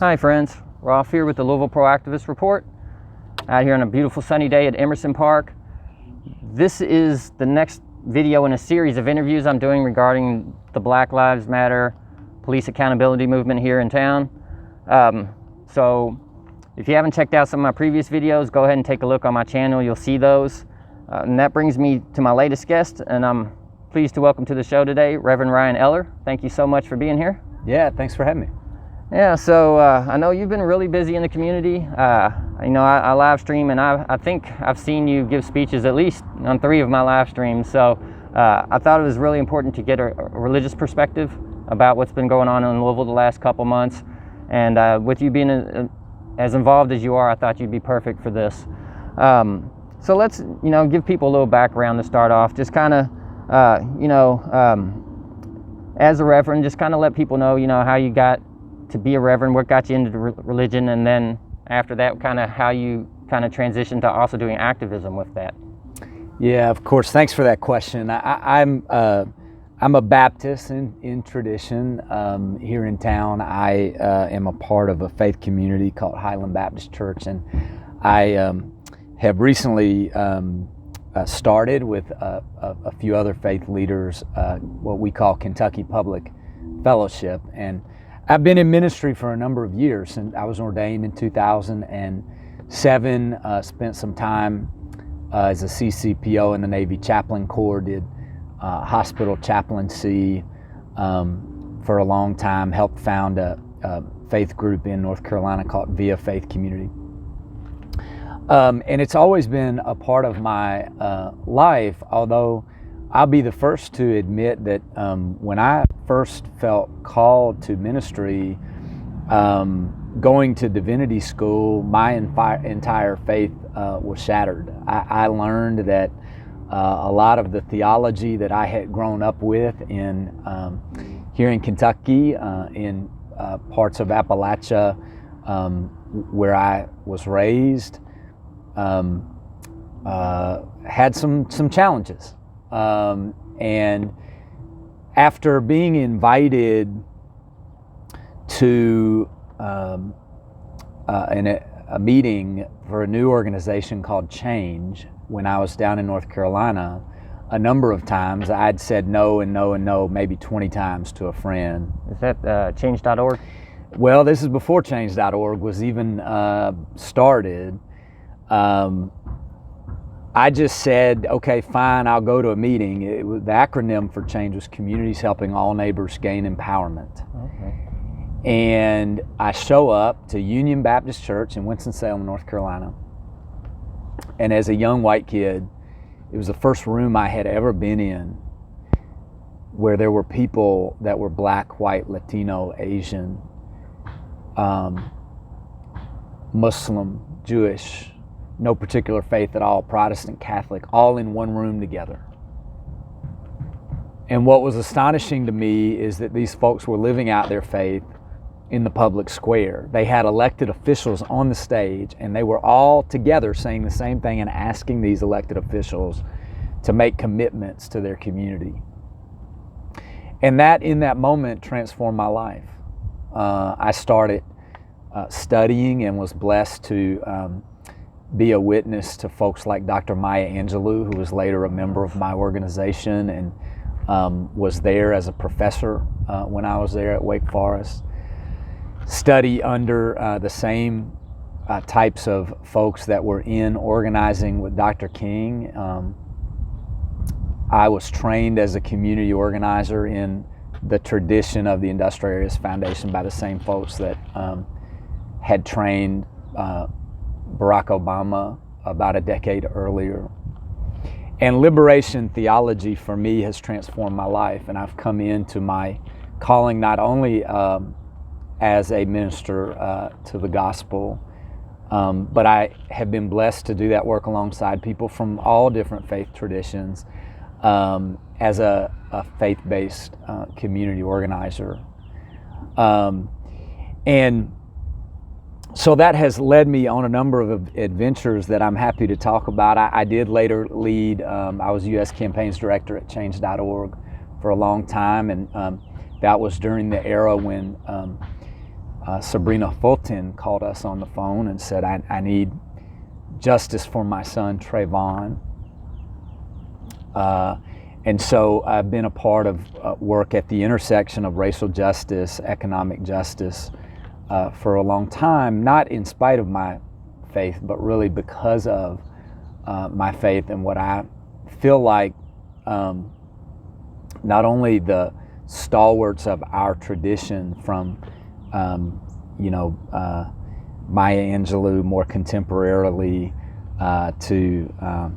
Hi friends, Rolf here with the Louisville ProActivist Report, out here on a beautiful sunny day at Emerson Park. This is the next video in a series of interviews I'm doing regarding the Black Lives Matter police accountability movement here in town. So if you haven't checked out some of my previous videos, go ahead and take a look on my channel. You'll see those. And that brings me to my latest guest, and I'm pleased to welcome to the show today, Reverend Ryan Eller. Thank you so much for being here. Yeah, thanks for having me. Yeah, so I know you've been really busy in the community. I live stream, and I think I've seen you give speeches at least on 3 of my live streams. So I thought it was really important to get a religious perspective about what's been going on in Louisville the last couple months. And with you being as involved as you are, I thought you'd be perfect for this. So let's, give people a little background to start off. Just kind of, as a reverend, just kind of let people know, how you got to be a reverend, what got you into religion, and then after that, kind of how you kind of transitioned to also doing activism with that. Yeah, of course. Thanks for that question. I'm a Baptist in tradition here in town. I am a part of a faith community called Highland Baptist Church, and I have recently started with a few other faith leaders what we call Kentucky Public Fellowship, and I've been in ministry for a number of years, and I was ordained in 2007, spent some time as a CCPO in the Navy Chaplain Corps, did hospital chaplaincy for a long time, helped found a faith group in North Carolina called Via Faith Community. And it's always been a part of my life, although I'll be the first to admit that when I first felt called to ministry, going to divinity school, my entire faith was shattered. I learned that a lot of the theology that I had grown up with here in Kentucky, in parts of Appalachia where I was raised, had some challenges. And after being invited to a meeting for a new organization called Change when I was down in North Carolina, a number of times I'd said no and no and no, maybe 20 times to a friend. Is that change.org? Well, this is before change.org was even started. I just said, okay, fine, I'll go to a meeting. The acronym for Change was Communities Helping All Neighbors Gain Empowerment. Okay. And I show up to Union Baptist Church in Winston-Salem, North Carolina. And as a young white kid, it was the first room I had ever been in where there were people that were Black, white, Latino, Asian, Muslim, Jewish, no particular faith at all, Protestant, Catholic, all in one room together. And what was astonishing to me is that these folks were living out their faith in the public square. They had elected officials on the stage, and they were all together saying the same thing and asking these elected officials to make commitments to their community. And that, in that moment, transformed my life. I started studying and was blessed to be a witness to folks like Dr. Maya Angelou, who was later a member of my organization and was there as a professor when I was there at Wake Forest. Study under the same types of folks that were in organizing with Dr. King. I was trained as a community organizer in the tradition of the Industrial Areas Foundation by the same folks that had trained Barack Obama about a decade earlier. And liberation theology for me has transformed my life, and I've come into my calling not only as a minister to the gospel, but I have been blessed to do that work alongside people from all different faith traditions as a faith-based community organizer. And so that has led me on a number of adventures that I'm happy to talk about. I did later lead, I was U.S. Campaigns Director at Change.org for a long time, and that was during the era when Sabrina Fulton called us on the phone and said, I need justice for my son, Trayvon. And so I've been a part of work at the intersection of racial justice, economic justice for a long time, not in spite of my faith, but really because of my faith and what I feel like not only the stalwarts of our tradition from, Maya Angelou more contemporarily, to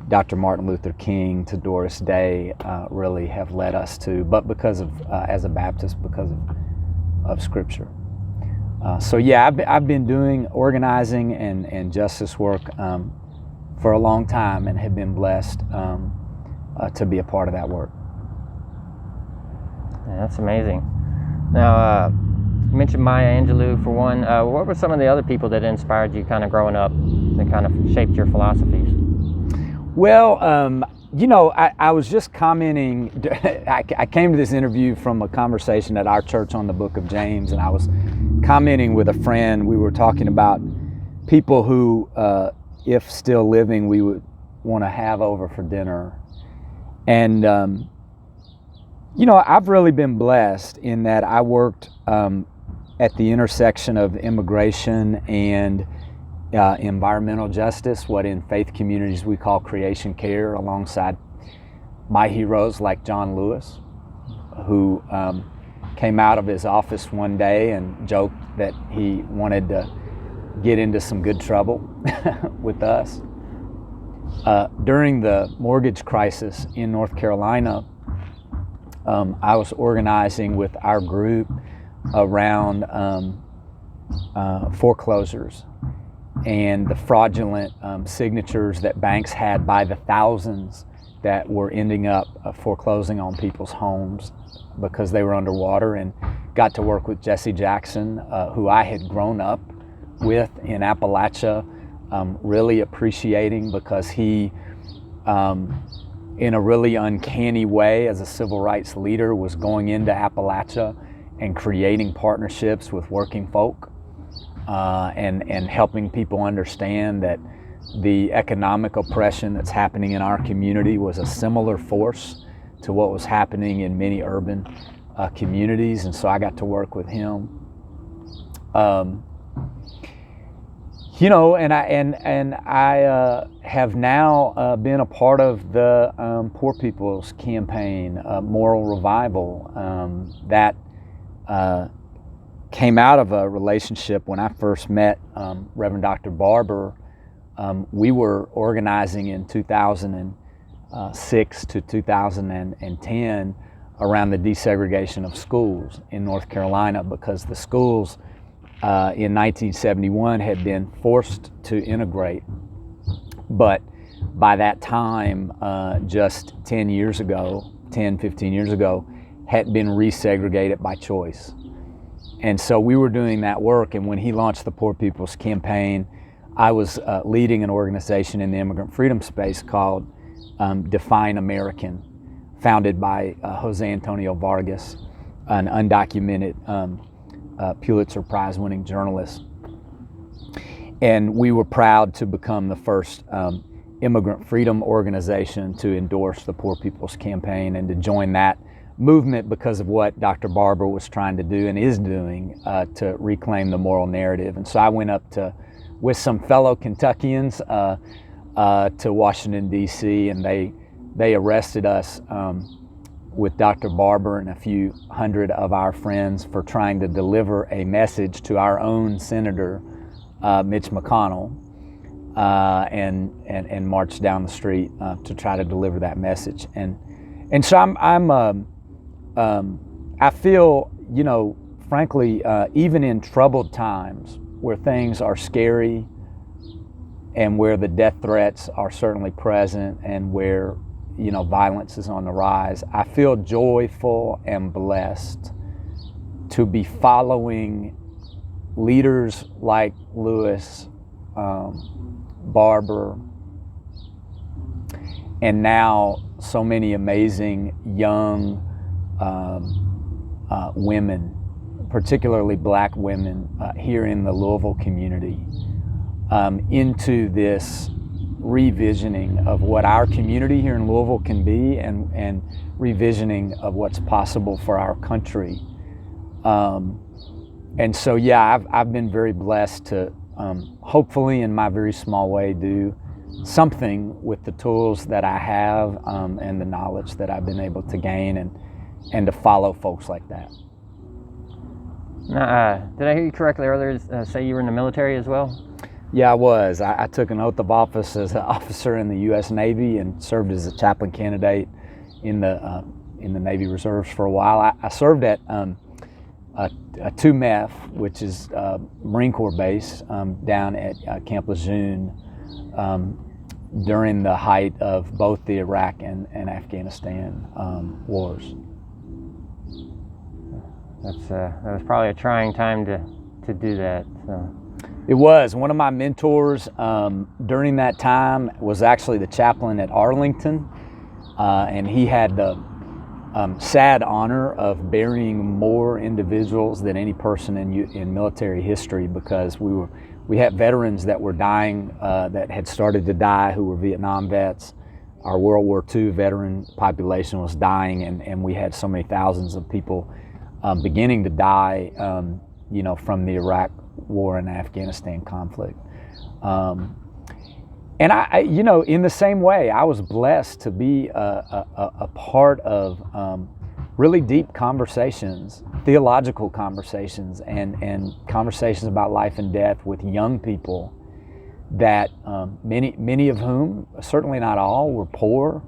Dr. Martin Luther King, to Doris Day, really have led us to, but because of, as a Baptist, because of Scripture. So yeah, I've been doing organizing and justice work for a long time and have been blessed to be a part of that work. Yeah, that's amazing. Now, you mentioned Maya Angelou for one. What were some of the other people that inspired you kind of growing up that kind of shaped your philosophies? Well, I was just commenting. I came to this interview from a conversation at our church on the book of James, and I was commenting with a friend. We were talking about people who, if still living, we would want to have over for dinner. And, I've really been blessed in that I worked at the intersection of immigration and environmental justice, what in faith communities we call creation care, alongside my heroes like John Lewis, who came out of his office one day and joked that he wanted to get into some good trouble with us. During the mortgage crisis in North Carolina, I was organizing with our group around foreclosures and the fraudulent signatures that banks had by the thousands that were ending up foreclosing on people's homes because they were underwater, and got to work with Jesse Jackson, who I had grown up with in Appalachia, really appreciating because he, in a really uncanny way as a civil rights leader, was going into Appalachia and creating partnerships with working folk and helping people understand that the economic oppression that's happening in our community was a similar force to what was happening in many urban communities. And so I got to work with him. And I have now been a part of the Poor People's Campaign, Moral Revival, that came out of a relationship when I first met Reverend Dr. Barber. We were organizing in 2006 to 2010 around the desegregation of schools in North Carolina, because the schools in 1971 had been forced to integrate, but by that time, just 15 years ago, had been resegregated by choice. And so we were doing that work, and when he launched the Poor People's Campaign, I was leading an organization in the immigrant freedom space called Define American, founded by Jose Antonio Vargas, an undocumented Pulitzer Prize-winning journalist. And we were proud to become the first immigrant freedom organization to endorse the Poor People's Campaign and to join that movement because of what Dr. Barber was trying to do and is doing to reclaim the moral narrative. And so I went up with some fellow Kentuckians to Washington, D.C., and they arrested us with Dr. Barber and a few hundred of our friends for trying to deliver a message to our own Senator, Mitch McConnell, and marched down the street to try to deliver that message. And so I feel, frankly, even in troubled times where things are scary and where the death threats are certainly present and where violence is on the rise, I feel joyful and blessed to be following leaders like Lewis, Barber, and now so many amazing young women particularly black women here in the Louisville community, into this revisioning of what our community here in Louisville can be, and revisioning of what's possible for our country. And so, yeah, I've been very blessed to hopefully in my very small way do something with the tools that I have, and the knowledge that I've been able to gain, and to follow folks like that. Now, did I hear you correctly earlier say you were in the military as well? Yeah, I was. I took an oath of office as an officer in the U.S. Navy and served as a chaplain candidate in the Navy Reserves for a while. I served at a 2MEF, which is Marine Corps base down at Camp Lejeune, during the height of both the Iraq and Afghanistan wars. That was probably a trying time to do that. So. It was. One of my mentors during that time was actually the chaplain at Arlington, and he had the sad honor of burying more individuals than any person in military history, because we had veterans that were dying, that had started to die, who were Vietnam vets. Our World War II veteran population was dying, and we had so many thousands of people beginning to die, from the Iraq War and Afghanistan conflict. And I, in the same way, I was blessed to be a part of really deep conversations, theological conversations, and conversations about life and death with young people that many of whom, certainly not all, were poor,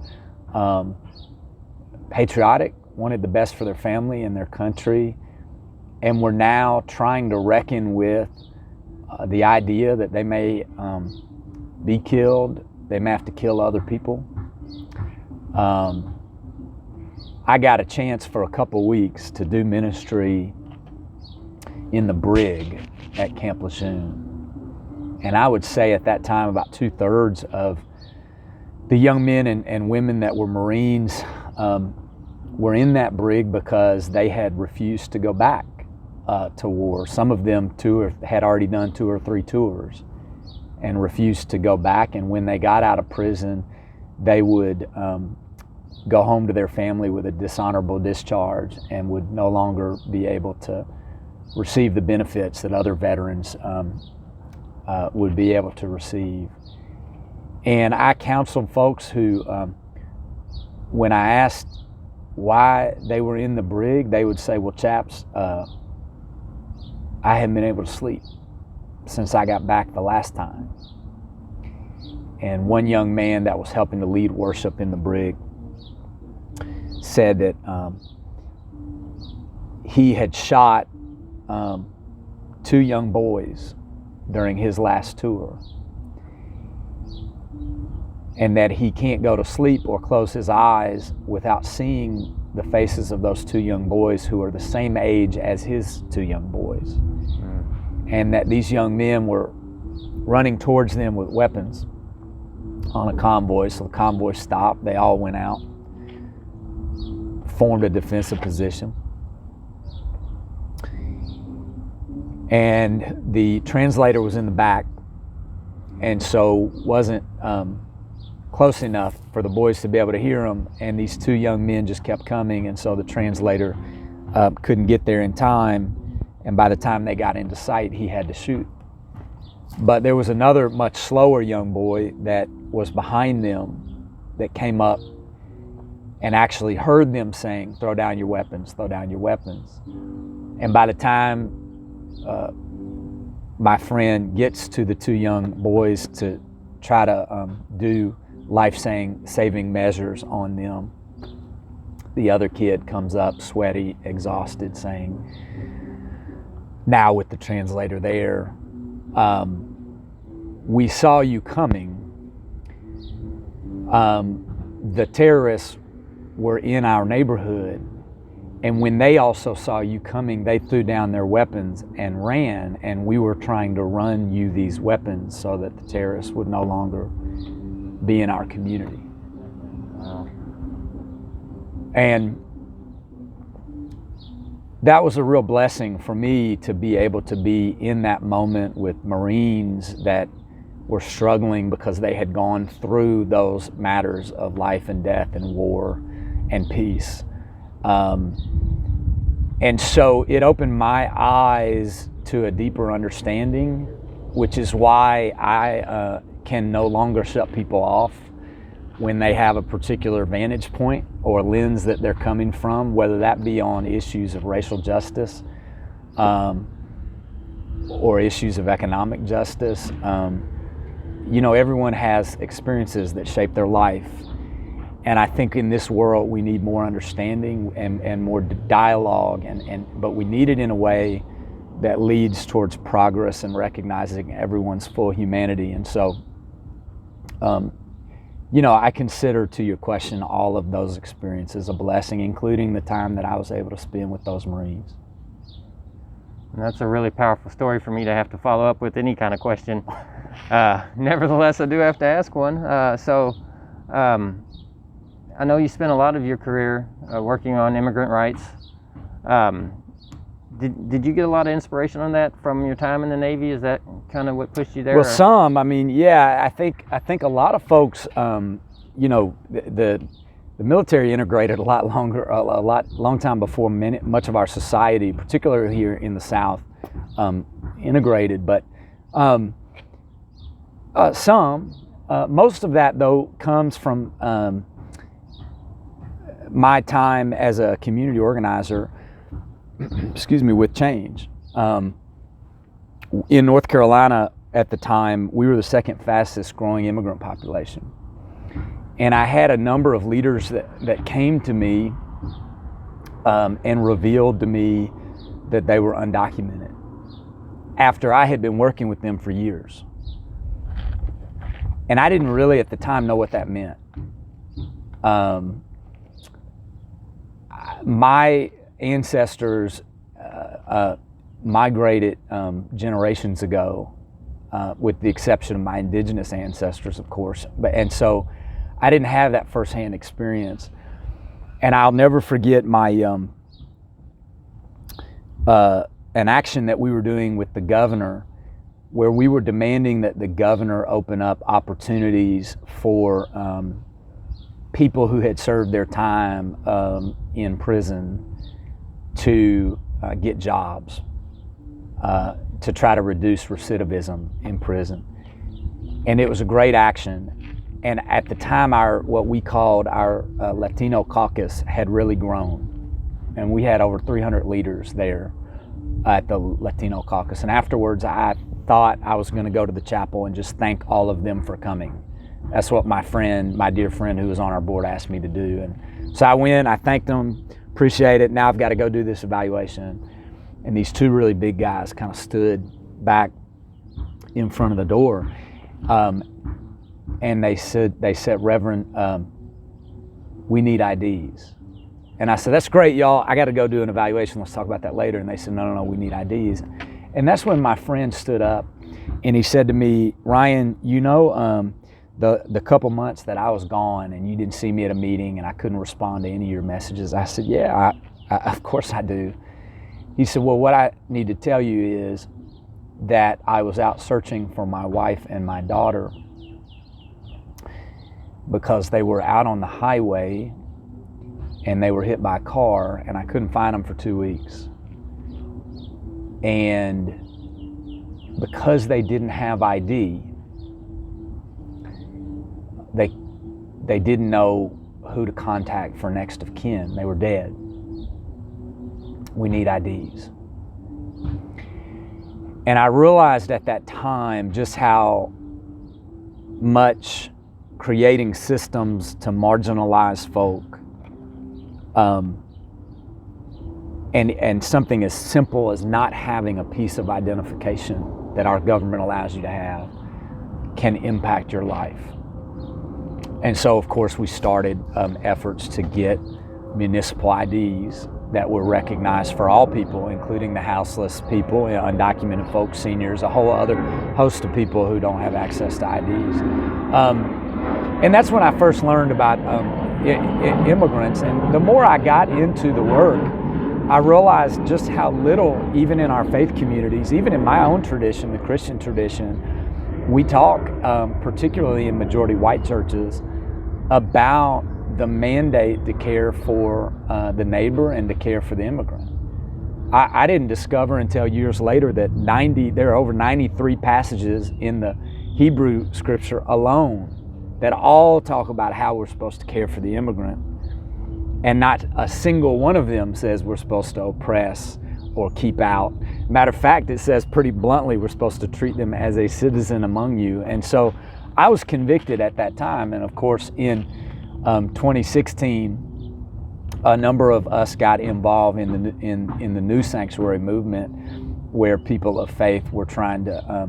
patriotic, wanted the best for their family and their country, and were now trying to reckon with the idea that they may be killed, they may have to kill other people. I got a chance for a couple weeks to do ministry in the brig at Camp Lejeune. And I would say at that time about 2/3 of the young men and women that were Marines were in that brig because they had refused to go back to war. Some of them had already done 2 or 3 tours and refused to go back. And when they got out of prison, they would go home to their family with a dishonorable discharge and would no longer be able to receive the benefits that other veterans would be able to receive. And I counseled folks who, when I asked why they were in the brig, they would say, well, chaps, I haven't been able to sleep since I got back the last time. And one young man that was helping to lead worship in the brig said that he had shot 2 young boys during his last tour, and that he can't go to sleep or close his eyes without seeing the faces of those 2 young boys who are the same age as his 2 young boys. And that these young men were running towards them with weapons on a convoy. So the convoy stopped, they all went out, formed a defensive position. And the translator was in the back, and so wasn't close enough for the boys to be able to hear him. And these 2 young men just kept coming, and so the translator couldn't get there in time. And by the time they got into sight, he had to shoot. But there was another much slower young boy that was behind them that came up and actually heard them saying, throw down your weapons, throw down your weapons. And by the time my friend gets to the 2 young boys to try to do life-saving measures on them, the other kid comes up sweaty, exhausted, saying, now with the translator there, we saw you coming. The terrorists were in our neighborhood, and when they also saw you coming, they threw down their weapons and ran, and we were trying to run you these weapons so that the terrorists would no longer be in our community. Wow. And that was a real blessing for me to be able to be in that moment with Marines that were struggling because they had gone through those matters of life and death and war and peace. And so it opened my eyes to a deeper understanding, which is why I can no longer shut people off when they have a particular vantage point or lens that they're coming from, whether that be on issues of racial justice or issues of economic justice. You know, everyone has experiences that shape their life. And I think in this world we need more understanding and more dialogue, but we need it in a way that leads towards progress and recognizing everyone's full humanity. And so, you know, I consider, to your question, all of those experiences a blessing, including the time that I was able to spend with those Marines. And that's a really powerful story for me to have to follow up with any kind of question. Nevertheless, I do have to ask one. I know you spent a lot of your career working on immigrant rights. Did you get a lot of inspiration on that from your time in the Navy? Is that kind of what pushed you there? Well, some. I mean, yeah. I think a lot of folks, you know, the military integrated a long time before much of our society, particularly here in the South, integrated. But most of that though comes from my time as a community organizer. Excuse me, with change. In North Carolina at the time, we were the second fastest growing immigrant population. And I had a number of leaders that came to me and revealed to me that they were undocumented after I had been working with them for years. And I didn't really at the time know what that meant. My ancestors migrated generations ago, with the exception of my indigenous ancestors, of course. And so I didn't have that firsthand experience. And I'll never forget my an action that we were doing with the governor, where we were demanding that the governor open up opportunities for people who had served their time in prison to get jobs, to try to reduce recidivism in prison. And it was a great action. And at the time, what we called our Latino caucus had really grown. And we had over 300 leaders there at the Latino caucus. And afterwards, I thought I was going to go to the chapel and just thank all of them for coming. That's what my dear friend who was on our board asked me to do. And so I went, I thanked them, appreciate it. Now I've got to go do this evaluation. And these two really big guys kind of stood back in front of the door. And they said, Reverend, we need IDs. And I said, that's great, y'all. I got to go do an evaluation. Let's talk about that later. And they said, no, we need IDs. And that's when my friend stood up and he said to me, Ryan, you know, the couple months that I was gone and you didn't see me at a meeting and I couldn't respond to any of your messages. I said, yeah, I of course I do. He said, well, what I need to tell you is that I was out searching for my wife and my daughter because they were out on the highway and they were hit by a car and I couldn't find them for 2 weeks. And because they didn't have ID, they didn't know who to contact for next of kin. They were dead. We need IDs. And I realized at that time just how much creating systems to marginalize folk and something as simple as not having a piece of identification that our government allows you to have can impact your life. And so, of course, we started efforts to get municipal IDs that were recognized for all people, including the houseless people, undocumented folks, seniors, a whole other host of people who don't have access to IDs. And that's when I first learned about immigrants. And the more I got into the work, I realized just how little, even in our faith communities, even in my own tradition, the Christian tradition, we talk, particularly in majority white churches, about the mandate to care for the neighbor and to care for the immigrant. I didn't discover until years later that there are over 93 passages in the Hebrew scripture alone that all talk about how we're supposed to care for the immigrant. And not a single one of them says we're supposed to oppress or keep out. Matter of fact, it says pretty bluntly we're supposed to treat them as a citizen among you. And so I was convicted at that time. And of course, in 2016, a number of us got involved in the new sanctuary movement, where people of faith were trying to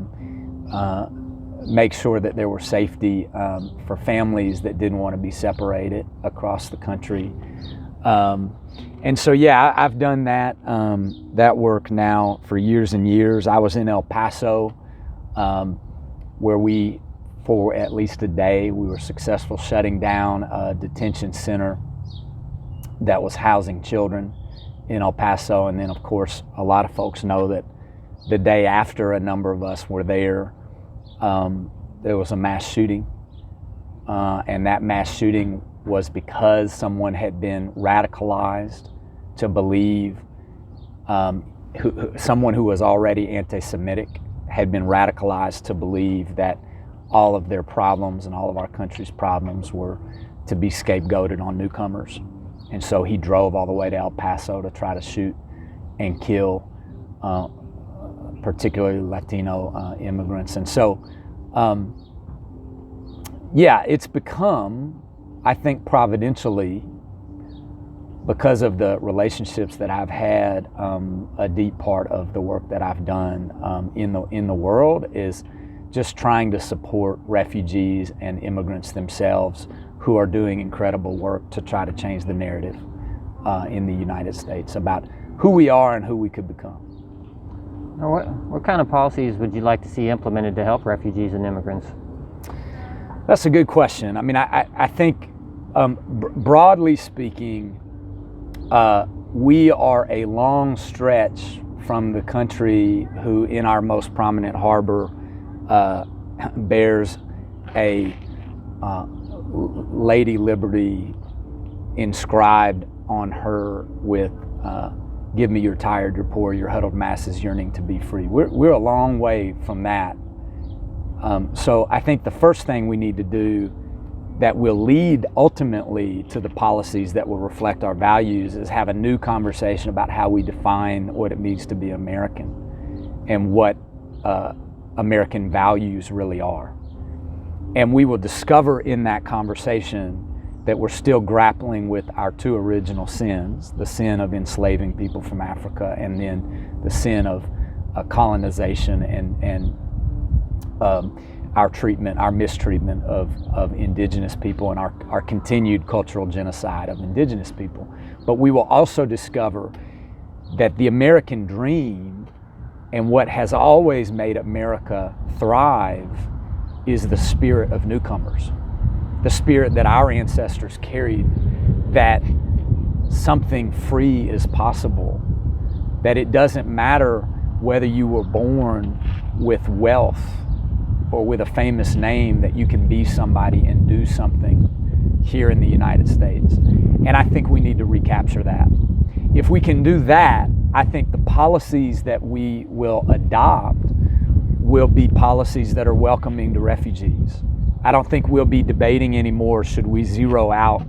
make sure that there were safety for families that didn't want to be separated across the country. And so, yeah, I've done that work now for years and years. I was in El Paso, where for at least a day, we were successful shutting down a detention center that was housing children in El Paso. And then, of course, a lot of folks know that the day after a number of us were there was a mass shooting. And that mass shooting was because someone had been radicalized to believe, someone who was already anti-Semitic had been radicalized to believe that all of their problems and all of our country's problems were to be scapegoated on newcomers. And so he drove all the way to El Paso to try to shoot and kill particularly Latino immigrants. And so, yeah, it's become, I think providentially, because of the relationships that I've had, a deep part of the work that I've done in the world is just trying to support refugees and immigrants themselves who are doing incredible work to try to change the narrative in the United States about who we are and who we could become. Now, what kind of policies would you like to see implemented to help refugees and immigrants? That's a good question. I mean, I think broadly speaking, we are a long stretch from the country who, in our most prominent harbor, bears a Lady Liberty inscribed on her with "Give me your tired, your poor, your huddled masses yearning to be free." We're a long way from that. So I think the first thing we need to do that will lead ultimately to the policies that will reflect our values is have a new conversation about how we define what it means to be American and what American values really are. And we will discover in that conversation that we're still grappling with our two original sins, the sin of enslaving people from Africa and then the sin of colonization and our mistreatment of indigenous people and our continued cultural genocide of indigenous people. But we will also discover that the American dream and what has always made America thrive is the spirit of newcomers, the spirit that our ancestors carried, that something free is possible, that it doesn't matter whether you were born with wealth or with a famous name, that you can be somebody and do something here in the United States. And I think we need to recapture that. If we can do that, I think the policies that we will adopt will be policies that are welcoming to refugees. I don't think we'll be debating anymore, should we zero out,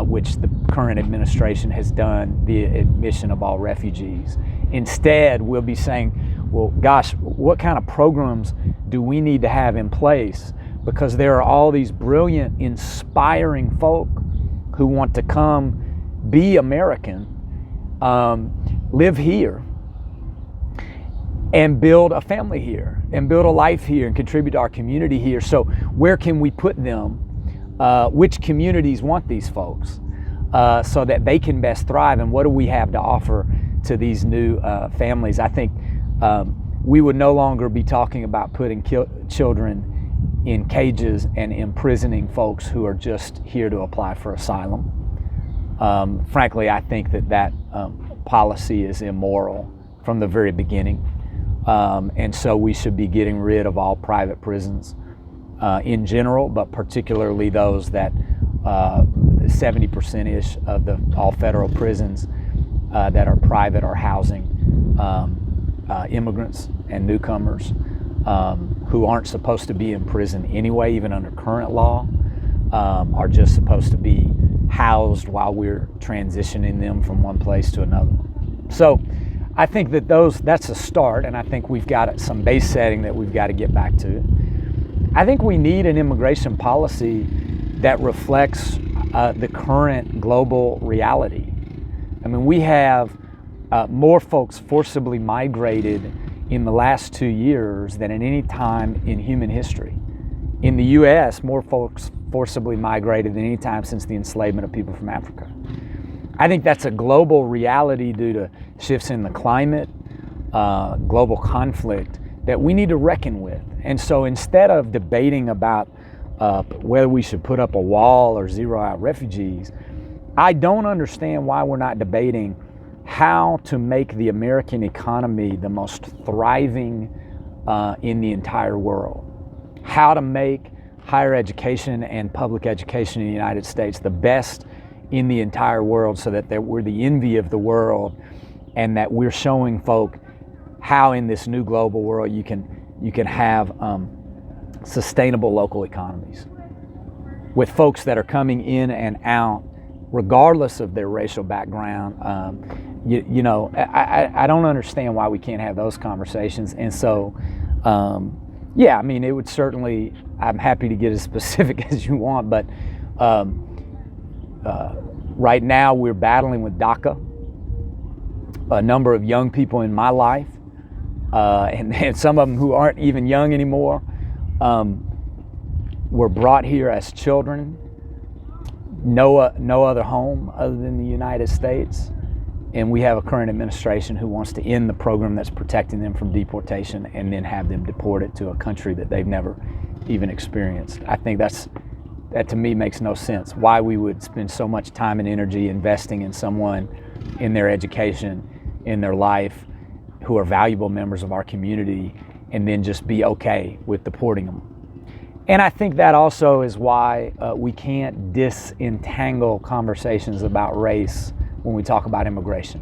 which the current administration has done, the admission of all refugees. Instead, we'll be saying, well, gosh, what kind of programs do we need to have in place? Because there are all these brilliant, inspiring folk who want to come be American, live here, and build a family here, and build a life here, and contribute to our community here. So where can we put them? Which communities want these folks so that they can best thrive? And what do we have to offer to these new families? I think we would no longer be talking about putting children in cages and imprisoning folks who are just here to apply for asylum. Frankly, I think that policy is immoral from the very beginning. And so we should be getting rid of all private prisons in general, but particularly those that 70%-ish of all federal prisons that are private are housing immigrants and newcomers who aren't supposed to be in prison anyway, even under current law, are just supposed to be housed while we're transitioning them from one place to another. So I think that that's a start, and I think we've got some base setting that we've got to get back to. I think we need an immigration policy that reflects the current global reality. I mean, we have more folks forcibly migrated in the last 2 years than at any time in human history. In the U.S., more folks forcibly migrated than any time since the enslavement of people from Africa. I think that's a global reality due to shifts in the climate, global conflict that we need to reckon with. And so instead of debating about whether we should put up a wall or zero out refugees, I don't understand why we're not debating how to make the American economy the most thriving in the entire world. How to make higher education and public education in the United States the best in the entire world, so that we're the envy of the world, and that we're showing folk how in this new global world you can have sustainable local economies with folks that are coming in and out regardless of their racial background. I don't understand why we can't have those conversations. And so yeah, I mean, it would certainly, I'm happy to get as specific as you want, but right now we're battling with DACA. A number of young people in my life, and some of them who aren't even young anymore, were brought here as children, no other home other than the United States. And we have a current administration who wants to end the program that's protecting them from deportation and then have them deported to a country that they've never even experienced. I think that to me makes no sense. Why we would spend so much time and energy investing in someone, in their education, in their life, who are valuable members of our community, and then just be okay with deporting them. And I think that also is why we can't disentangle conversations about race when we talk about immigration.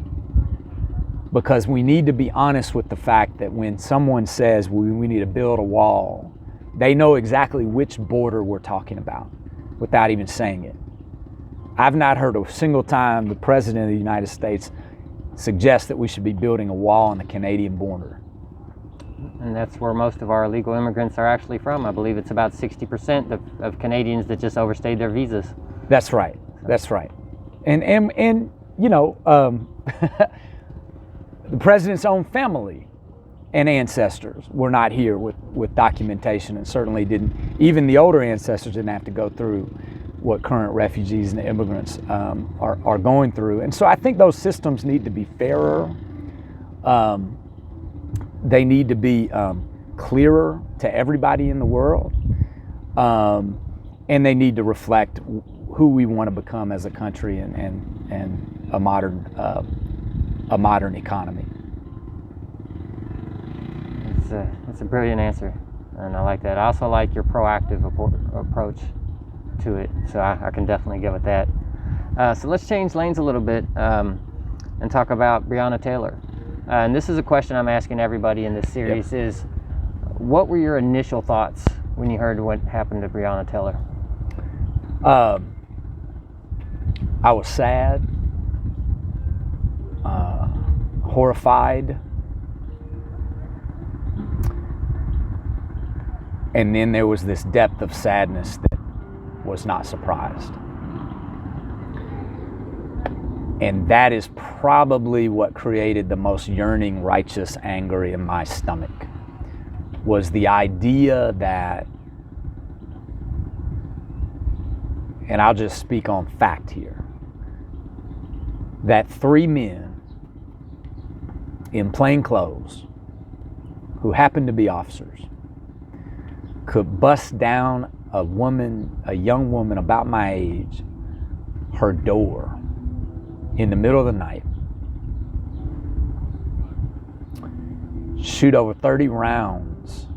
Because we need to be honest with the fact that when someone says we need to build a wall, they know exactly which border we're talking about without even saying it. I've not heard a single time the President of the United States suggest that we should be building a wall on the Canadian border. And that's where most of our illegal immigrants are actually from. I believe it's about 60% of Canadians that just overstayed their visas. That's right. That's right. And you know, the president's own family and ancestors were not here with documentation, and certainly didn't, even the older ancestors didn't have to go through what current refugees and immigrants are going through. And so I think those systems need to be fairer. They need to be clearer to everybody in the world. And they need to reflect who we want to become as a country and a modern economy. It's a brilliant answer, and I like that. I also like your proactive approach to it, so I can definitely go with that. So let's change lanes a little bit and talk about Breonna Taylor. And this is a question I'm asking everybody in this series. Yep. Is what were your initial thoughts when you heard what happened to Breonna Taylor? I was sad, horrified, and then there was this depth of sadness that was not surprised. And that is probably what created the most yearning, righteous anger in my stomach, was the idea that, and I'll just speak on fact here, that 3 men in plain clothes who happened to be officers could bust down a young woman about my age, her door in the middle of the night, shoot over 30 rounds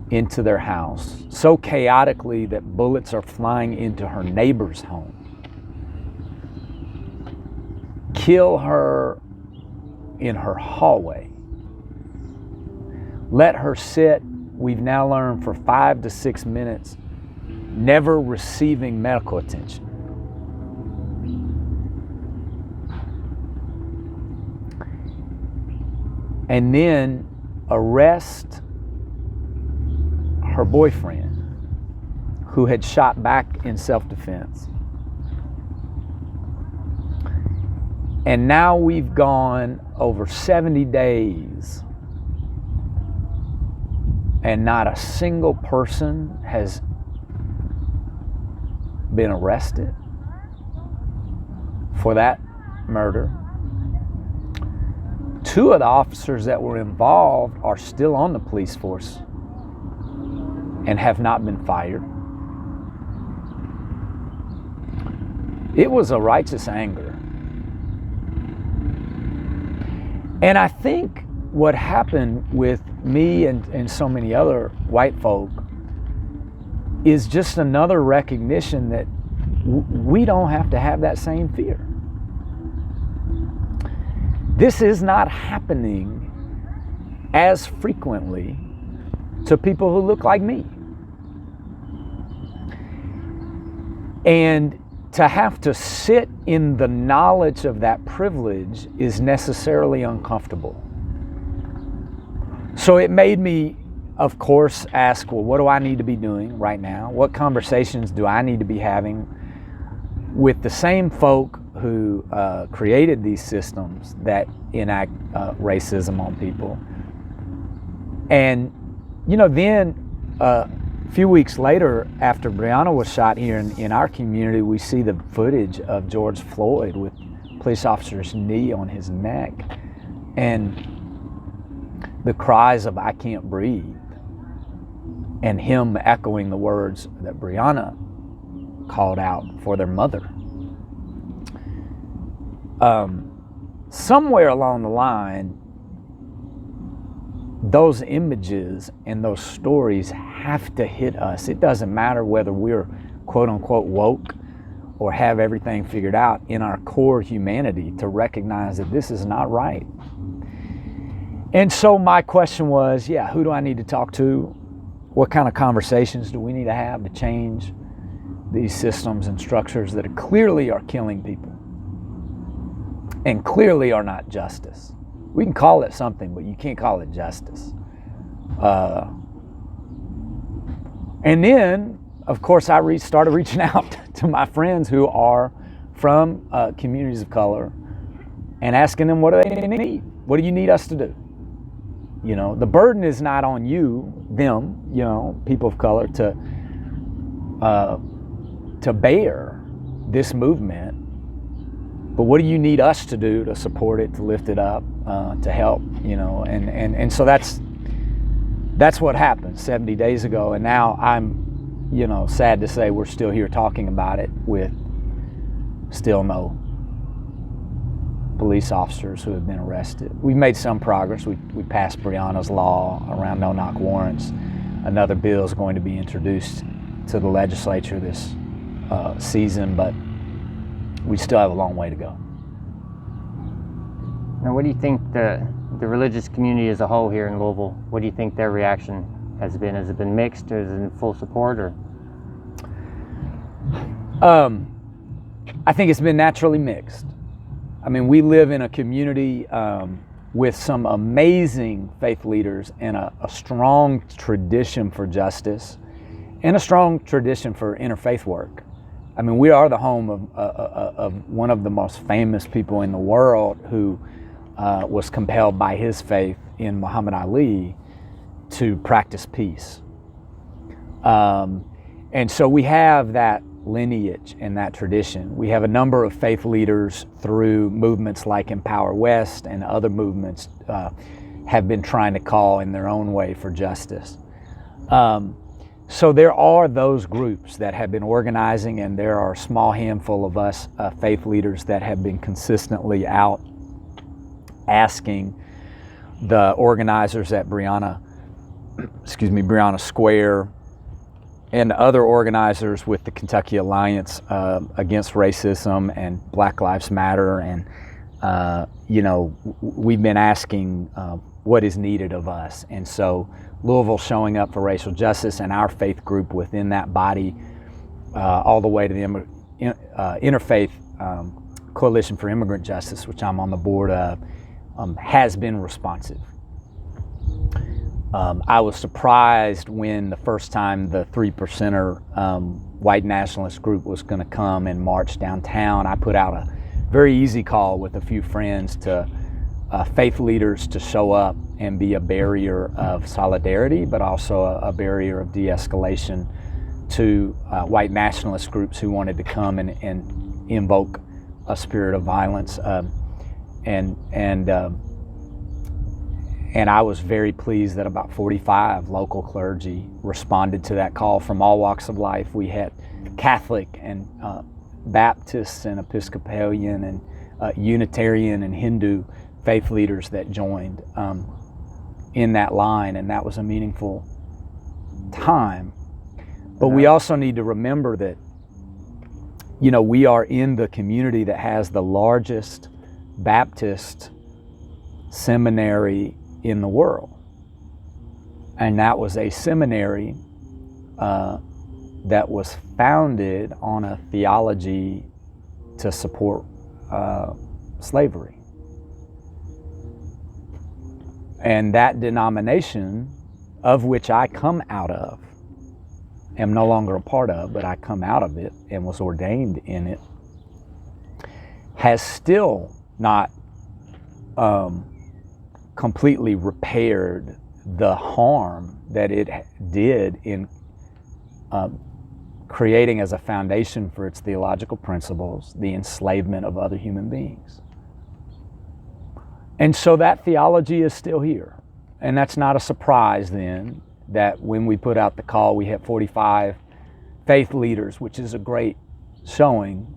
into their house, so chaotically that bullets are flying into her neighbor's home. Kill her in her hallway. Let her sit, we've now learned, for 5 to 6 minutes, never receiving medical attention. And then arrest her boyfriend, who had shot back in self-defense. And now we've gone over 70 days and not a single person has been arrested for that murder. 2 of the officers that were involved are still on the police force and have not been fired. It was a righteous anger. And I think what happened with me and so many other white folk is just another recognition that we don't have to have that same fear. This is not happening as frequently to people who look like me. And to have to sit in the knowledge of that privilege is necessarily uncomfortable. So it made me, of course, ask, well, what do I need to be doing right now? What conversations do I need to be having with the same folk who created these systems that enact racism on people? And, you know, then a few weeks later, after Breonna was shot here in our community, we see the footage of George Floyd with police officer's knee on his neck and the cries of "I can't breathe," and him echoing the words that Breonna called out for their mother. Somewhere along the line, those images and those stories have to hit us. It doesn't matter whether we're quote unquote woke or have everything figured out in our core humanity to recognize that this is not right. And so my question was, who do I need to talk to? What kind of conversations do we need to have to change these systems and structures that clearly are killing people and clearly are not justice? We can call it something, but you can't call it justice. And then, of course, I started reaching out to my friends who are from communities of color and asking them, what do they need? What do you need us to do? You know, the burden is not on them, people of color, to bear this movement. But what do you need us to do to support it, to lift it up, to help, and so that's what happened 70 days ago. And now I'm, sad to say we're still here talking about it with still no police officers who have been arrested. We've made some progress. We passed Breonna's law around no-knock warrants. Another bill is going to be introduced to the legislature this season, but we still have a long way to go. Now, what do you think the religious community as a whole here in Louisville, what do you think their reaction has been? Has it been mixed, or is it in full support, or? I think it's been naturally mixed. I mean, we live in a community with some amazing faith leaders and a strong tradition for justice and a strong tradition for interfaith work. I mean, we are the home of one of the most famous people in the world who was compelled by his faith in Muhammad Ali to practice peace. And so we have that lineage and that tradition. We have a number of faith leaders through movements like Empower West and other movements have been trying to call in their own way for justice. So there are those groups that have been organizing, and there are a small handful of us faith leaders that have been consistently out asking the organizers at Breonna Square, and other organizers with the Kentucky Alliance Against Racism and Black Lives Matter. And, we've been asking what is needed of us. And so Louisville showing up for racial justice, and our faith group within that body, all the way to the Interfaith Coalition for Immigrant Justice, which I'm on the board of, has been responsive. I was surprised when the first time the 3%er white nationalist group was going to come and march downtown. I put out a very easy call with a few friends to faith leaders to show up and be a barrier of solidarity, but also a barrier of de-escalation to white nationalist groups who wanted to come and invoke a spirit of violence. And I was very pleased that about 45 local clergy responded to that call from all walks of life. We had Catholic and Baptist and Episcopalian and Unitarian and Hindu faith leaders that joined in that line, and that was a meaningful time. But we also need to remember that, we are in the community that has the largest Baptist seminary in the world. And that was a seminary that was founded on a theology to support slavery. And that denomination, of which I come out of, am no longer a part of, but I come out of it and was ordained in it, has still not completely repaired the harm that it did in creating as a foundation for its theological principles the enslavement of other human beings. And so that theology is still here. And that's not a surprise then that when we put out the call, we had 45 faith leaders, which is a great showing,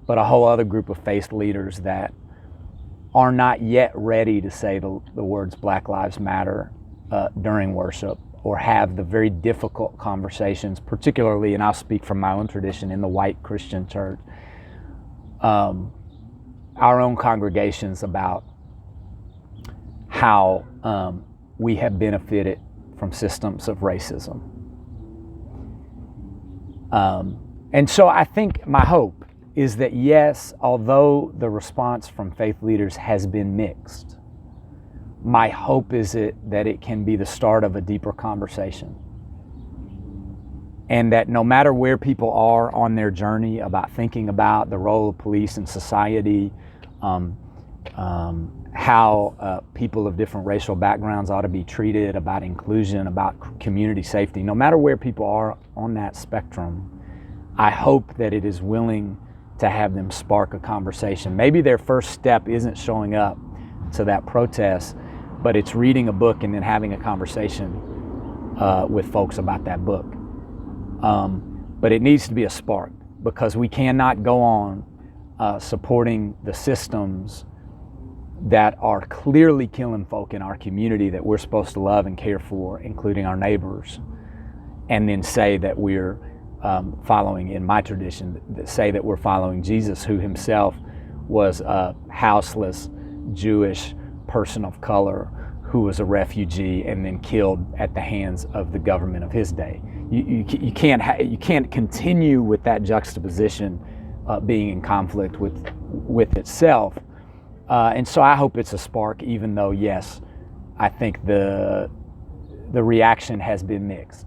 but a whole other group of faith leaders that are not yet ready to say the words Black Lives Matter during worship, or have the very difficult conversations, particularly, and I'll speak from my own tradition, in the white Christian church, our own congregations, about how we have benefited from systems of racism. And so I think my hope is that, yes, although the response from faith leaders has been mixed, my hope is that it can be the start of a deeper conversation. And that no matter where people are on their journey about thinking about the role of police in society, how people of different racial backgrounds ought to be treated, about inclusion, about community safety, no matter where people are on that spectrum, I hope that it is willing to have them spark a conversation. Maybe their first step isn't showing up to that protest, but it's reading a book and then having a conversation with folks about that book. But it needs to be a spark, because we cannot go on supporting the systems that are clearly killing folk in our community that we're supposed to love and care for, including our neighbors, and then say that we're following, in my tradition, say that we're following Jesus, who himself was a houseless Jewish person of color who was a refugee and then killed at the hands of the government of his day. You can't continue with that juxtaposition being in conflict with itself. And so I hope it's a spark, even though, yes, I think the reaction has been mixed.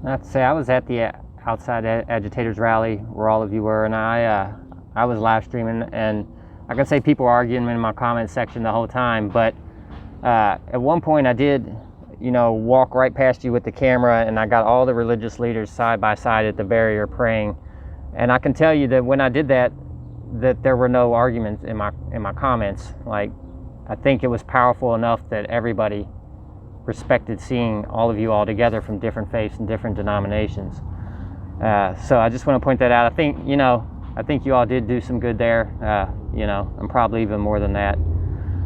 I have to say, I was at the Outside Agitators rally where all of you were, and I was live streaming, and I can say people were arguing in my comment section the whole time, but at one point I did, walk right past you with the camera, and I got all the religious leaders side by side at the barrier praying, and I can tell you that when I did that there were no arguments in my comments. Like, I think it was powerful enough that everybody respected seeing all of you all together from different faiths and different denominations. So I just want to point that out. I think you all did do some good there, and probably even more than that.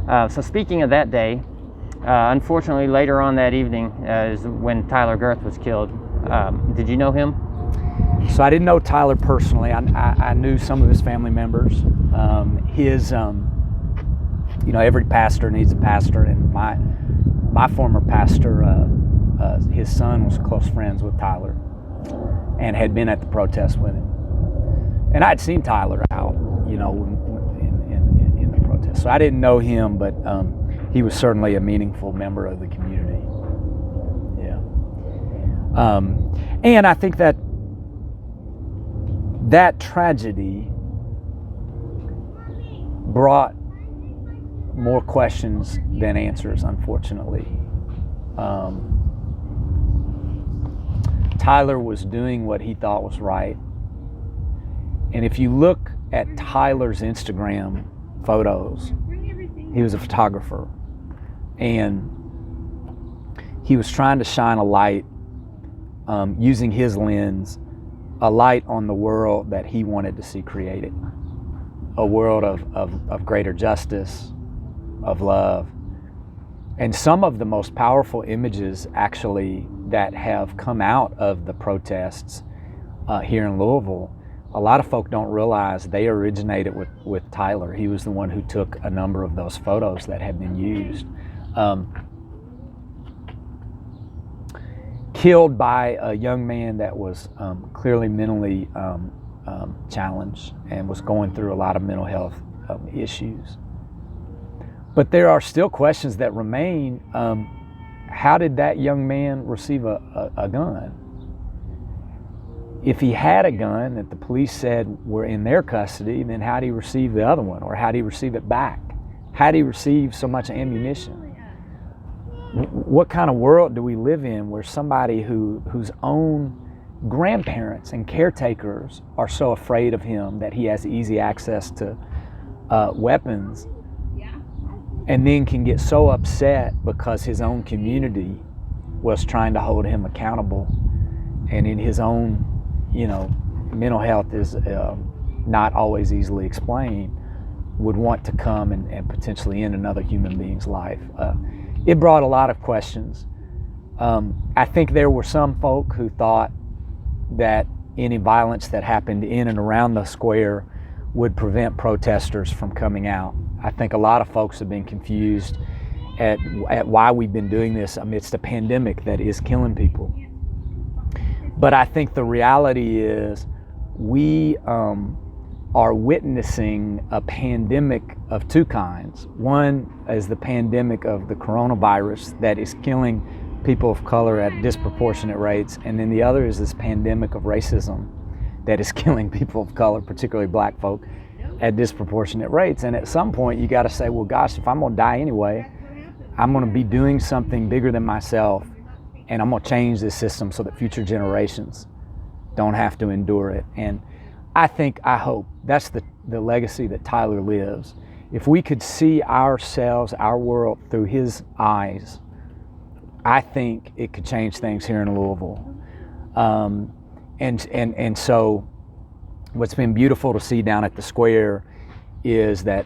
So speaking of that day, unfortunately later on that evening is when Tyler Girth was killed. Did you know him? So I didn't know Tyler personally. I knew some of his family members. Every pastor needs a pastor, and my former pastor, his son was close friends with Tyler and had been at the protest with him. And I'd seen Tyler out, in the protest. So I didn't know him, but he was certainly a meaningful member of the community. Yeah. And I think that tragedy brought more questions than answers, unfortunately. Tyler was doing what he thought was right. And if you look at Tyler's Instagram photos, he was a photographer. And he was trying to shine a light, using his lens, a light on the world that he wanted to see created. A world of greater justice, of love. And some of the most powerful images actually that have come out of the protests here in Louisville, a lot of folk don't realize they originated with Tyler. He was the one who took a number of those photos that have been used. Killed by a young man that was clearly mentally challenged and was going through a lot of mental health issues. But there are still questions that remain. How did that young man receive a gun? If he had a gun that the police said were in their custody, then how did he receive the other one? Or how did he receive it back? How did he receive so much ammunition? What kind of world do we live in where somebody whose own grandparents and caretakers are so afraid of him that he has easy access to weapons, and then can get so upset because his own community was trying to hold him accountable, and in his own, mental health is not always easily explained, would want to come and potentially end another human being's life. It brought a lot of questions. I think there were some folk who thought that any violence that happened in and around the square would prevent protesters from coming out. I think a lot of folks have been confused at why we've been doing this amidst a pandemic that is killing people. But I think the reality is we are witnessing a pandemic of two kinds. One is the pandemic of the coronavirus that is killing people of color at disproportionate rates, and then the other is this pandemic of racism that is killing people of color, particularly black folk, at disproportionate rates. And at some point you got to say, well, gosh, if I'm going to die anyway, I'm going to be doing something bigger than myself, and I'm going to change this system so that future generations don't have to endure it. And I hope that's the legacy that Tyler lives. If we could see ourselves, our world through his eyes, I think it could change things here in Louisville. And so what's been beautiful to see down at the square is that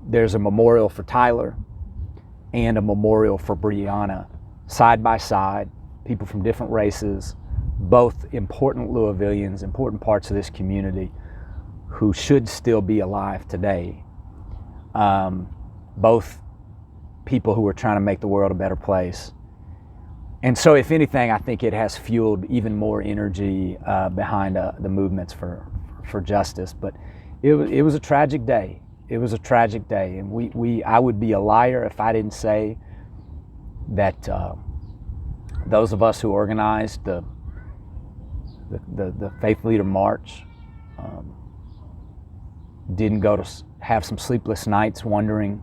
there's a memorial for Tyler and a memorial for Breonna, side by side, people from different races, both important Louisvillians, important parts of this community who should still be alive today. Both people who are trying to make the world a better place. And so if anything, I think it has fueled even more energy behind the movements for justice. But it was a tragic day. It was a tragic day, and I would be a liar if I didn't say that those of us who organized the Faith Leader March didn't go to have some sleepless nights wondering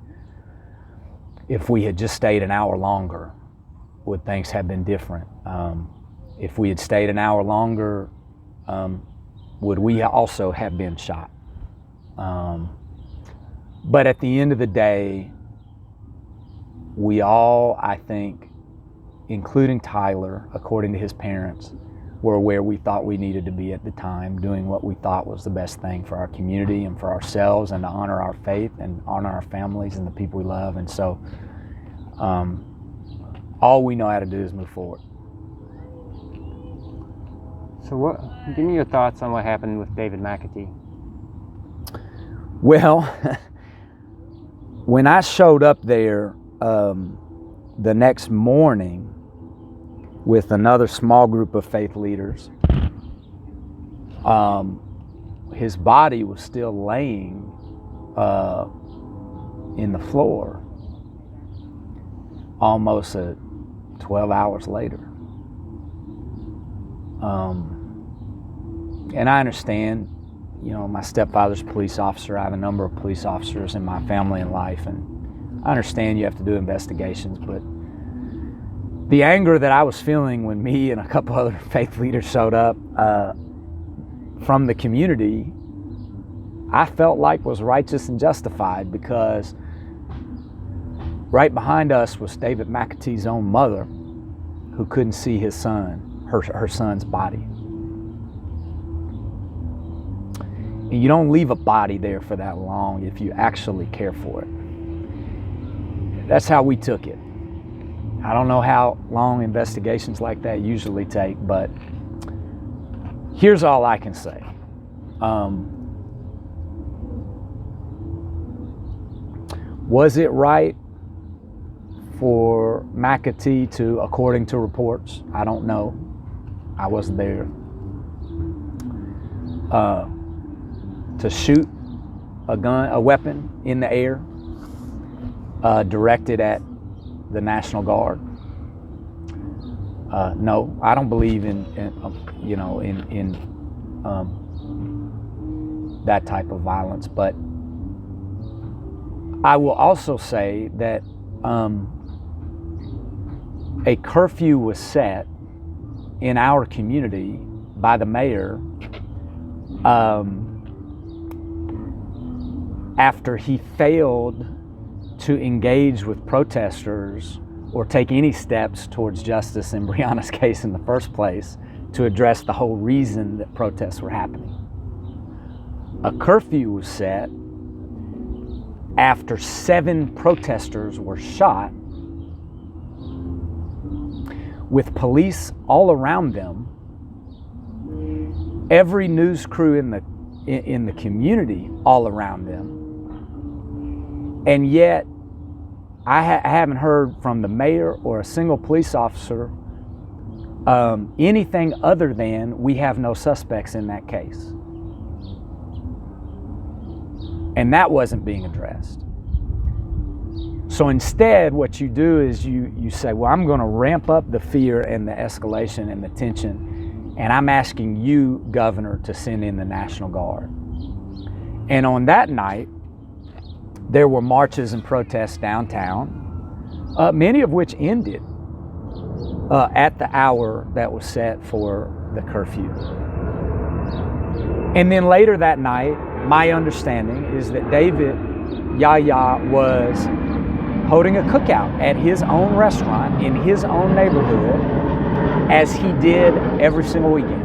if we had just stayed an hour longer, would things have been different? If we had stayed an hour longer, would we also have been shot? But at the end of the day, we all, I think, including Tyler, according to his parents, were where we thought we needed to be at the time, doing what we thought was the best thing for our community and for ourselves, and to honor our faith and honor our families and the people we love. And so all we know how to do is move forward. So give me your thoughts on what happened with David McAtee. Well, when I showed up there the next morning with another small group of faith leaders, his body was still laying in the floor almost 12 hours later. And I understand, you know, my stepfather's a police officer. I have a number of police officers in my family and life, and I understand you have to do investigations, but the anger that I was feeling when me and a couple other faith leaders showed up from the community, I felt like was righteous and justified, because right behind us was David McAtee's own mother, who couldn't see his son, her son's body. And you don't leave a body there for that long if you actually care for it. That's how we took it. I don't know how long investigations like that usually take, but here's all I can say. Was it right for McAtee to, according to reports, I don't know, I wasn't there, to shoot a weapon in the air directed at the National Guard? No, I don't believe in that type of violence. But I will also say that a curfew was set in our community by the mayor after he failed to engage with protesters or take any steps towards justice in Breonna's case in the first place, to address the whole reason that protests were happening. A curfew was set after 7 protesters were shot, with police all around them, every news crew in the community all around them. And yet, I haven't heard from the mayor or a single police officer anything other than, we have no suspects in that case. And that wasn't being addressed. So instead, what you do is you say, well, I'm going to ramp up the fear and the escalation and the tension, and I'm asking you, Governor, to send in the National Guard. And on that night, there were marches and protests downtown, many of which ended at the hour that was set for the curfew. And then later that night, my understanding is that David Yaya was holding a cookout at his own restaurant in his own neighborhood, as he did every single weekend.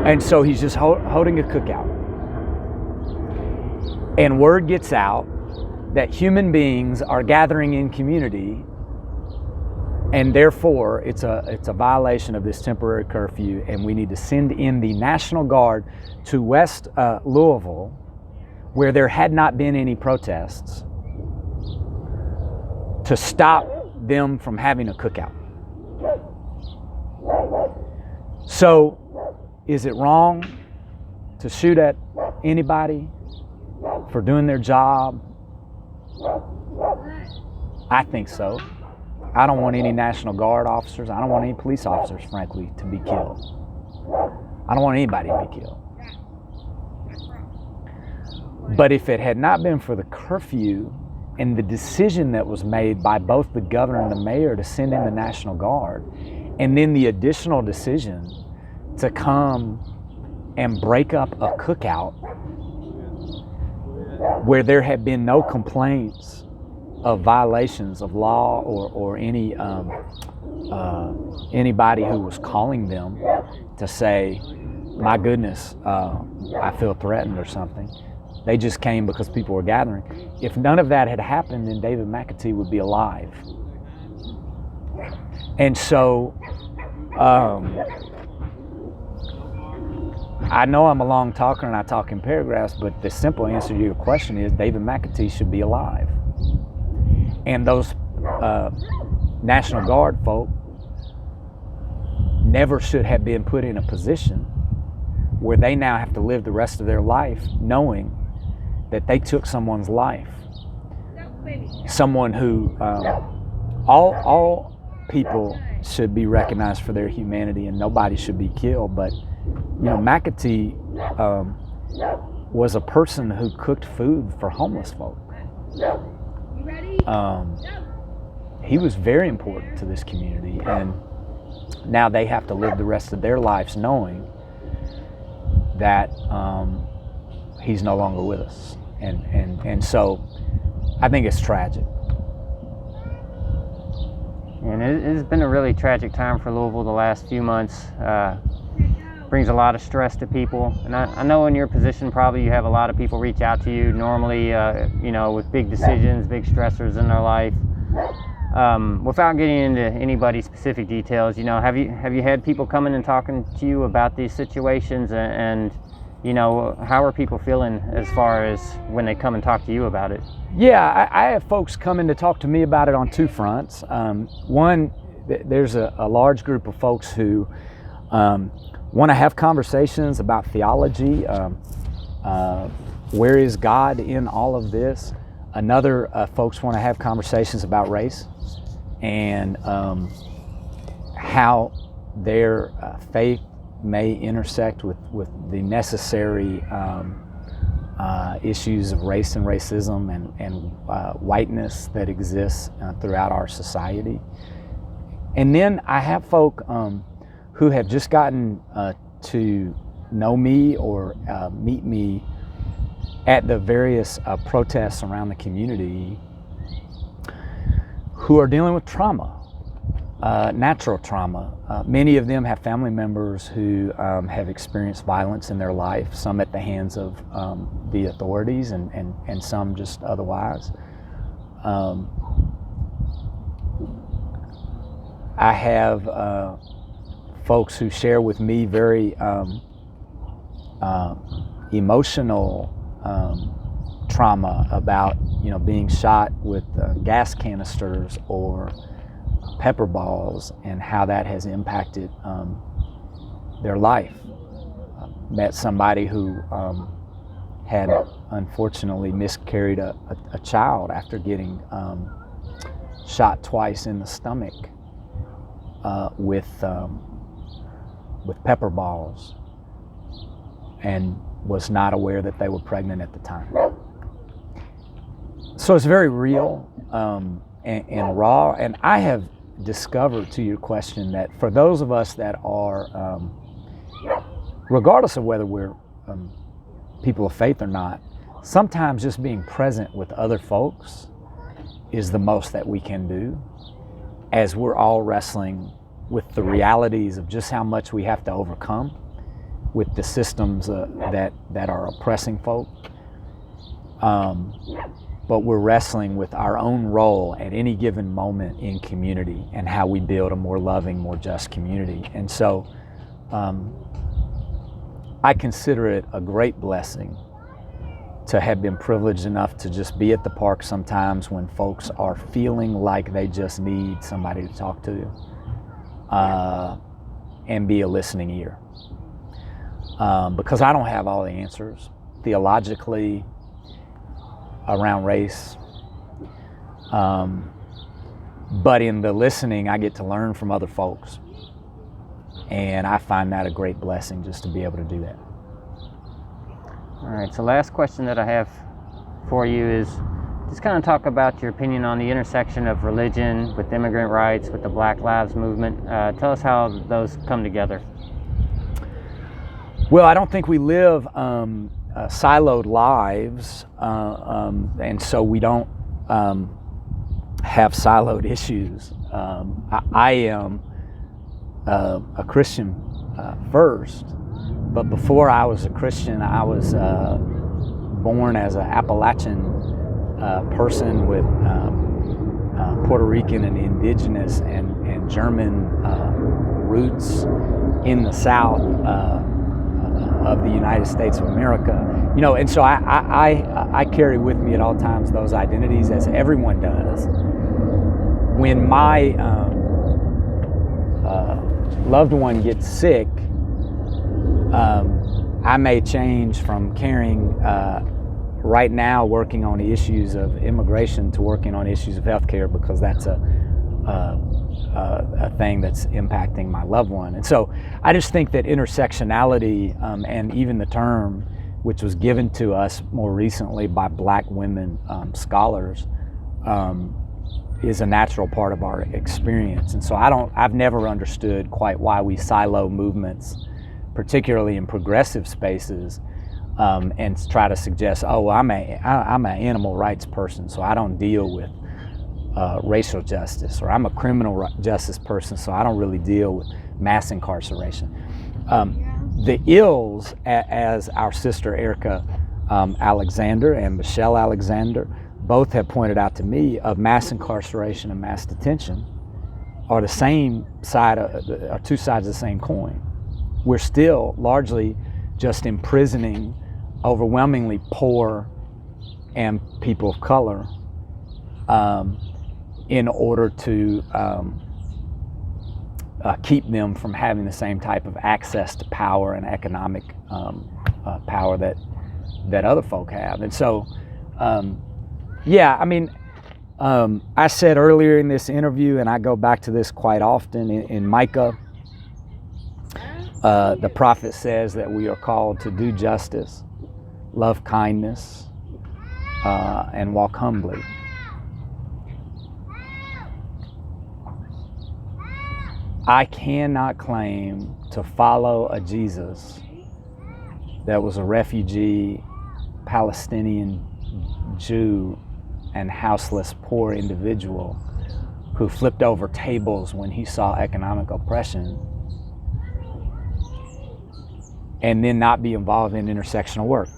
And so he's just holding a cookout. And word gets out that human beings are gathering in community, and therefore it's a violation of this temporary curfew, and we need to send in the National Guard to West Louisville, where there had not been any protests, to stop them from having a cookout. So, is it wrong to shoot at anybody for doing their job? I think so. I don't want any National Guard officers, I don't want any police officers, frankly, to be killed. I don't want anybody to be killed. But if it had not been for the curfew and the decision that was made by both the governor and the mayor to send in the National Guard, and then the additional decision to come and break up a cookout where there had been no complaints of violations of law or any anybody who was calling them to say, my goodness, I feel threatened or something. They just came because people were gathering. If none of that had happened, then David McAtee would be alive. And so I know I'm a long talker and I talk in paragraphs, but the simple answer to your question is David McAtee should be alive. And those National Guard folk never should have been put in a position where they now have to live the rest of their life knowing that they took someone's life. Someone who, all people should be recognized for their humanity and nobody should be killed, but McAtee was a person who cooked food for homeless folk. He was very important to this community, and now they have to live the rest of their lives knowing that he's no longer with us, and so I think it's tragic. And it has been a really tragic time for Louisville the last few months. Brings a lot of stress to people, and I know in your position probably you have a lot of people reach out to you normally, with big decisions, big stressors in their life. Without getting into anybody's specific details, have you had people coming and talking to you about these situations, and how are people feeling as far as when they come and talk to you about it? Yeah, I have folks coming to talk to me about it on two fronts. One, there's a large group of folks who want to have conversations about theology. Where is God in all of this? Another, folks want to have conversations about race and how their faith may intersect with the necessary issues of race and racism and whiteness that exists throughout our society. And then I have folk who have just gotten to know me or meet me at the various protests around the community, who are dealing with trauma, natural trauma. Many of them have family members who have experienced violence in their life, some at the hands of the authorities and some just otherwise. I have folks who share with me very emotional trauma about being shot with gas canisters or pepper balls and how that has impacted their life. Met somebody who had unfortunately miscarried a child after getting shot twice in the stomach with pepper balls, and was not aware that they were pregnant at the time. So it's very real and raw. And I have discovered, to your question, that for those of us that are, regardless of whether we're people of faith or not, sometimes just being present with other folks is the most that we can do, as we're all wrestling with the realities of just how much we have to overcome with the systems that are oppressing folk. But we're wrestling with our own role at any given moment in community and how we build a more loving, more just community. And so I consider it a great blessing to have been privileged enough to just be at the park sometimes when folks are feeling like they just need somebody to talk to, and be a listening ear. Because I don't have all the answers theologically around race, but in the listening I get to learn from other folks, and I find that a great blessing just to be able to do that. All right, so last question that I have for you is just kind of talk about your opinion on the intersection of religion with immigrant rights, with the Black Lives Movement. Tell us how those come together. Well, I don't think we live siloed lives, and so we don't have siloed issues. I am a Christian first, but before I was a Christian, I was born as an Appalachian person with Puerto Rican and indigenous and German roots in the South of the United States of America. You know, and so I carry with me at all times those identities, as everyone does. When my loved one gets sick, I may change from caring right now, working on the issues of immigration, to working on issues of healthcare, because that's a thing that's impacting my loved one. And so I just think that intersectionality, and even the term, which was given to us more recently by Black women scholars, is a natural part of our experience. And so I've never understood quite why we silo movements, particularly in progressive spaces, and try to suggest, oh, I'm an animal rights person, so I don't deal with racial justice, or I'm a criminal justice person, so I don't really deal with mass incarceration. The ills, as our sister Erica Alexander and Michelle Alexander both have pointed out to me, of mass incarceration and mass detention, are the same side, are two sides of the same coin. We're still largely just imprisoning overwhelmingly poor and people of color in order to keep them from having the same type of access to power and economic power that other folk have. And so, yeah, I mean, I said earlier in this interview, and I go back to this quite often in Micah, the prophet says that we are called to do justice, love kindness, and walk humbly. I cannot claim to follow a Jesus that was a refugee, Palestinian Jew, and houseless poor individual who flipped over tables when he saw economic oppression, and then not be involved in intersectional work.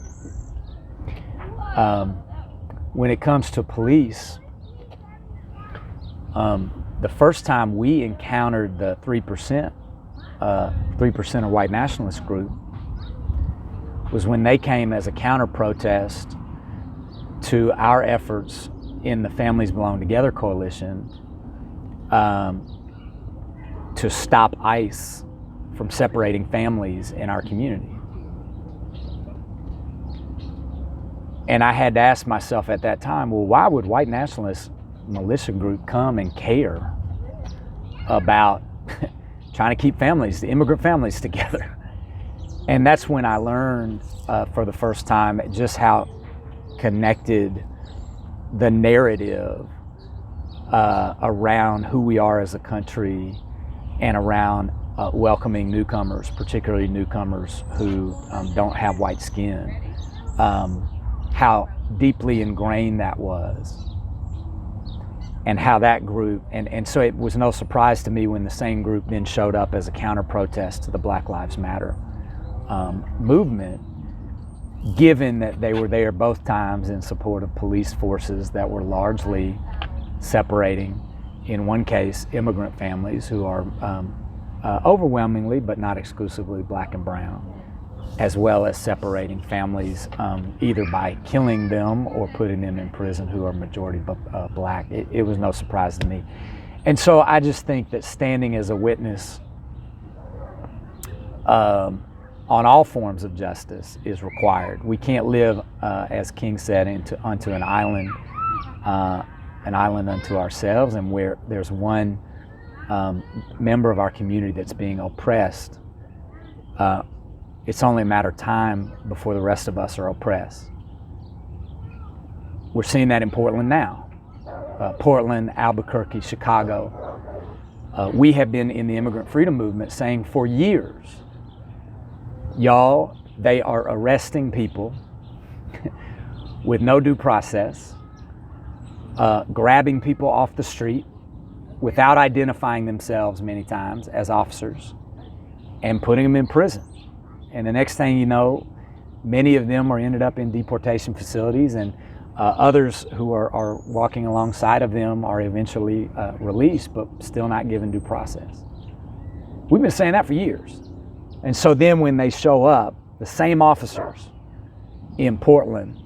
When it comes to police, the first time we encountered the 3% of white nationalist group was when they came as a counter protest to our efforts in the Families Belong Together coalition to stop ICE from separating families in our community. And I had to ask myself at that time, well, why would white nationalist militia group come and care about trying to keep families, the immigrant families, together? And that's when I learned for the first time just how connected the narrative around who we are as a country and around welcoming newcomers, particularly newcomers who don't have white skin, how deeply ingrained that was, and how that group, and so it was no surprise to me when the same group then showed up as a counter protest to the Black Lives Matter movement, given that they were there both times in support of police forces that were largely separating, in one case, immigrant families who are overwhelmingly, but not exclusively, Black and brown, as well as separating families either by killing them or putting them in prison who are majority Black. It was no surprise to me. And so I just think that standing as a witness on all forms of justice is required. We can't live, as King said, onto an island unto ourselves, and where there's one member of our community that's being oppressed, it's only a matter of time before the rest of us are oppressed. We're seeing that in Portland now. Portland, Albuquerque, Chicago. We have been in the immigrant freedom movement saying for years, y'all, they are arresting people with no due process, grabbing people off the street without identifying themselves many times as officers and putting them in prison. And the next thing you know, many of them are ended up in deportation facilities, and others who are walking alongside of them are eventually released, but still not given due process. We've been saying that for years. And so then when they show up, the same officers in Portland,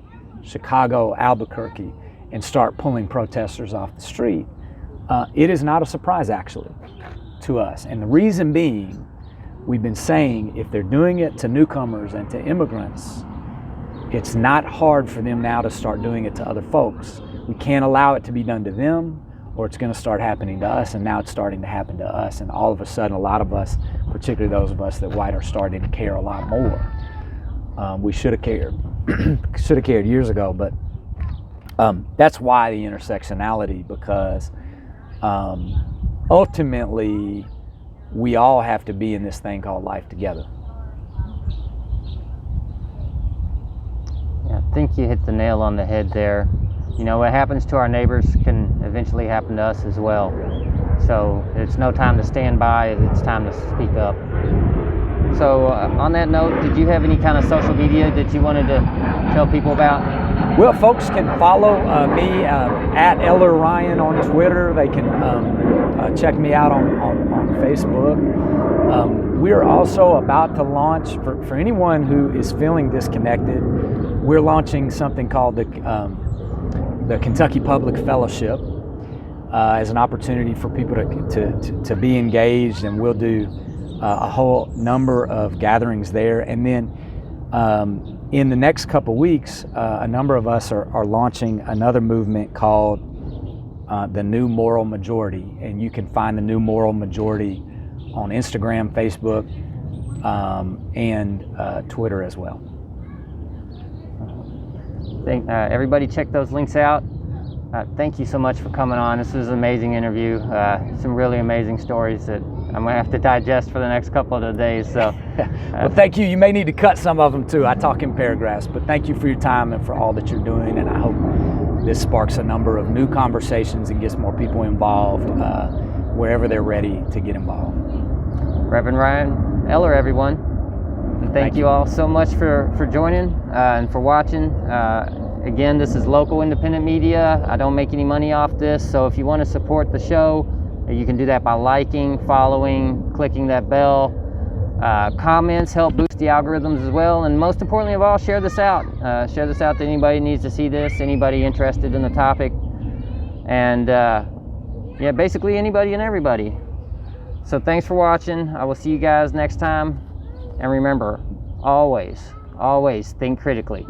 Chicago, Albuquerque, and start pulling protesters off the street, it is not a surprise actually to us. And the reason being, we've been saying if they're doing it to newcomers and to immigrants, it's not hard for them now to start doing it to other folks. We can't allow it to be done to them, or it's going to start happening to us, and now it's starting to happen to us. And all of a sudden, a lot of us, particularly those of us that white, are starting to care a lot more. We should have cared. Should have cared years ago, but that's why the intersectionality, because ultimately, we all have to be in this thing called life together. Yeah, I think you hit the nail on the head there. You know, what happens to our neighbors can eventually happen to us as well. So it's no time to stand by, it's time to speak up. So on that note, did you have any kind of social media that you wanted to tell people about? Well, folks can follow me at Eller Ryan on Twitter. They can check me out on Facebook. We're also about to launch, for anyone who is feeling disconnected, we're launching something called the Kentucky Public Fellowship as an opportunity for people to be engaged, and we'll do a whole number of gatherings there. And then in the next couple weeks, a number of us are launching another movement called the New Moral Majority, and you can find the New Moral Majority on Instagram, Facebook, and Twitter as well. Everybody check those links out. Thank you so much for coming on. This was an amazing interview. Some really amazing stories that I'm going to have to digest for the next couple of days. So, well, thank you. You may need to cut some of them too. I talk in paragraphs, but thank you for your time and for all that you're doing. And I hope this sparks a number of new conversations and gets more people involved wherever they're ready to get involved. Reverend Ryan Eller, everyone. And thank you all so much for joining and for watching. Again, this is local independent media. I don't make any money off this, so if you want to support the show, you can do that by liking, following, clicking that bell. Comments help boost the algorithms as well, and most importantly of all, share this out. Share this out to anybody who needs to see this, anybody interested in the topic, and yeah, basically anybody and everybody. So thanks for watching. I will see you guys next time, and remember, always think critically.